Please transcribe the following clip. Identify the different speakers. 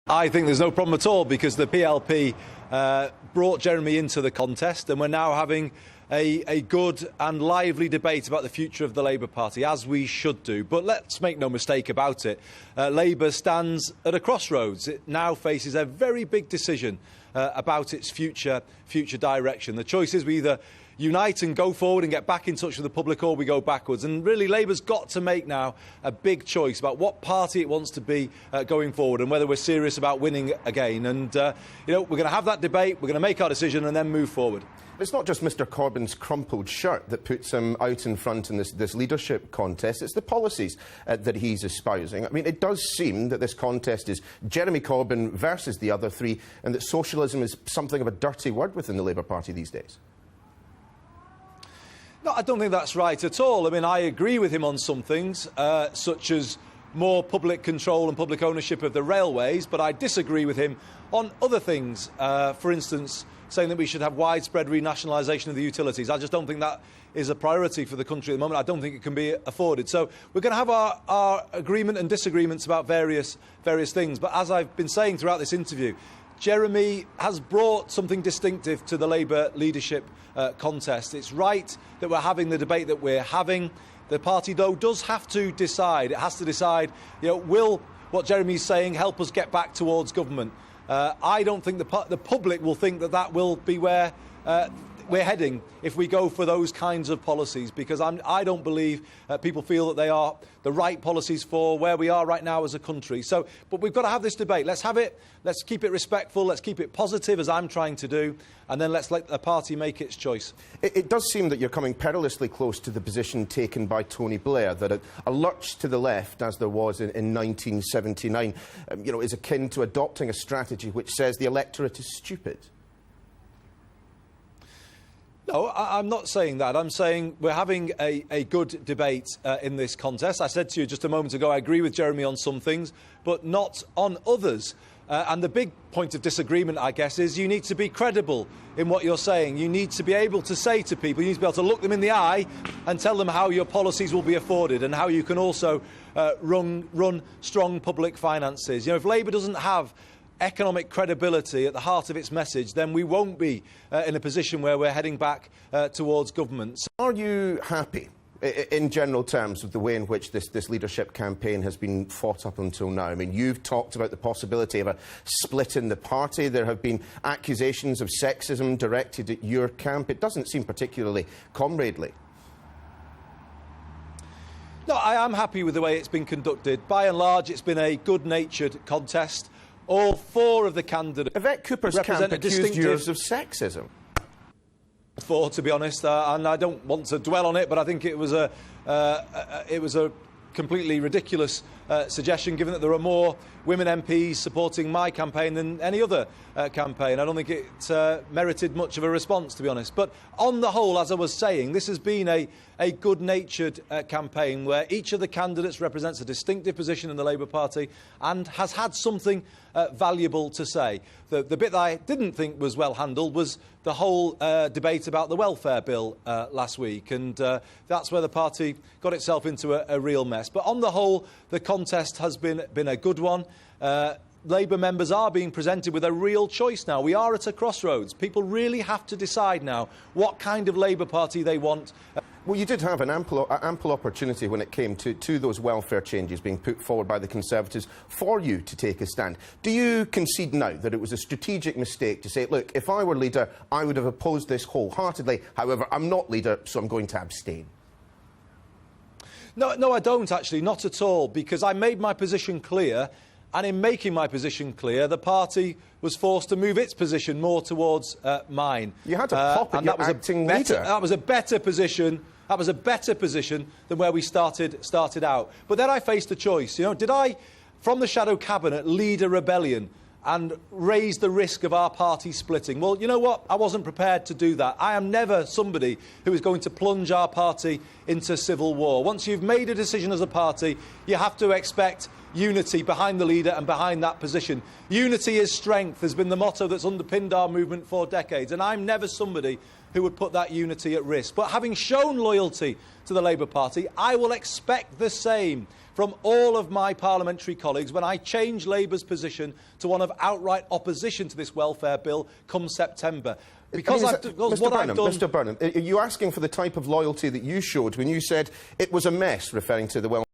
Speaker 1: I think there's no problem at all, because the PLP brought Jeremy into the contest, and we're now having a good and lively debate about the future of the Labour Party, as we should do. But let's make no mistake about it. Labour stands at a crossroads. It now faces a very big decision about its future direction. The choice is we either unite and go forward and get back in touch with the public, or we go backwards. And really, Labour's got to make now a big choice about what party it wants to be going forward, and whether we're serious about winning again. And, we're going to have that debate, we're going to make our decision and then move forward.
Speaker 2: It's not just Mr Corbyn's crumpled shirt that puts him out in front in this leadership contest. It's the policies that he's espousing. I mean, it does seem that this contest is Jeremy Corbyn versus the other three, and that socialism is something of a dirty word within the Labour Party these days.
Speaker 1: No, I don't think that's right at all. I mean, I agree with him on some things, such as more public control and public ownership of the railways, but I disagree with him on other things. For instance, saying that we should have widespread renationalisation of the utilities. I just don't think that is a priority for the country at the moment. I don't think it can be afforded. So we're going to have our agreement and disagreements about various things. But as I've been saying throughout this interview, Jeremy has brought something distinctive to the Labour leadership contest. It's right that we're having the debate that we're having. The party, though, does have to decide. It has to decide, will what Jeremy's saying help us get back towards government? I don't think the public will think that will be where we're heading if we go for those kinds of policies, because I don't believe people feel that they are the right policies for where we are right now as a country. But we've got to have this debate. Let's have it. Let's keep it respectful. Let's keep it positive, as I'm trying to do, and then let's let the party make its choice.
Speaker 2: It does seem that you're coming perilously close to the position taken by Tony Blair, that a lurch to the left, as there was in 1979, is akin to adopting a strategy which says the electorate is stupid.
Speaker 1: No, I'm not saying that. I'm saying we're having a good debate in this contest. I said to you just a moment ago, I agree with Jeremy on some things, but not on others. And the big point of disagreement, I guess, is you need to be credible in what you're saying. You need to be able to say to people, you need to be able to look them in the eye and tell them how your policies will be afforded, and how you can also run strong public finances. If Labour doesn't have economic credibility at the heart of its message, then we won't be in a position where we're heading back towards government.
Speaker 2: Are you happy, in general terms, with the way in which this leadership campaign has been fought up until now? I mean, you've talked about the possibility of a split in the party. There have been accusations of sexism directed at your camp. It doesn't seem particularly comradely.
Speaker 1: No, I am happy with the way it's been conducted. By and large, it's been a good-natured contest. All four of the candidates
Speaker 2: Yvette Cooper's camp accused yours of sexism.
Speaker 1: To be honest, and I don't want to dwell on it, but I think it was a completely ridiculous suggestion, given that there are more women MPs supporting my campaign than any other campaign. I don't think it merited much of a response, to be honest. But on the whole, as I was saying, this has been a good-natured campaign where each of the candidates represents a distinctive position in the Labour Party and has had something valuable to say. The bit that I didn't think was well handled was the whole debate about the welfare bill last week, and that's where the party got itself into a real mess. But on the whole, the contest has been a good one. Labour members are being presented with a real choice now. We are at a crossroads. People really have to decide now what kind of Labour Party they want.
Speaker 2: Well, you did have an ample opportunity when it came to those welfare changes being put forward by the Conservatives for you to take a stand. Do you concede now that it was a strategic mistake to say, look, if I were leader, I would have opposed this wholeheartedly. However, I'm not leader, so I'm going to abstain?
Speaker 1: No, I don't, actually, not at all, because I made my position clear, and in making my position clear, the party was forced to move its position more towards mine.
Speaker 2: You had to pop at your acting leader.
Speaker 1: That was a better position. That was a better position than where we started out. But then I faced a choice. Did I, from the shadow cabinet, lead a rebellion and raise the risk of our party splitting? Well, you know what? I wasn't prepared to do that. I am never somebody who is going to plunge our party into civil war. Once you've made a decision as a party, you have to expect unity behind the leader and behind that position. Unity is strength has been the motto that's underpinned our movement for decades, and I'm never somebody who would put that unity at risk. But having shown loyalty to the Labour Party, I will expect the same from all of my parliamentary colleagues when I change Labour's position to one of outright opposition to this welfare bill come September. Because
Speaker 2: Mr. Burnham, are you asking for the type of loyalty that you showed when you said it was a mess, referring to the welfare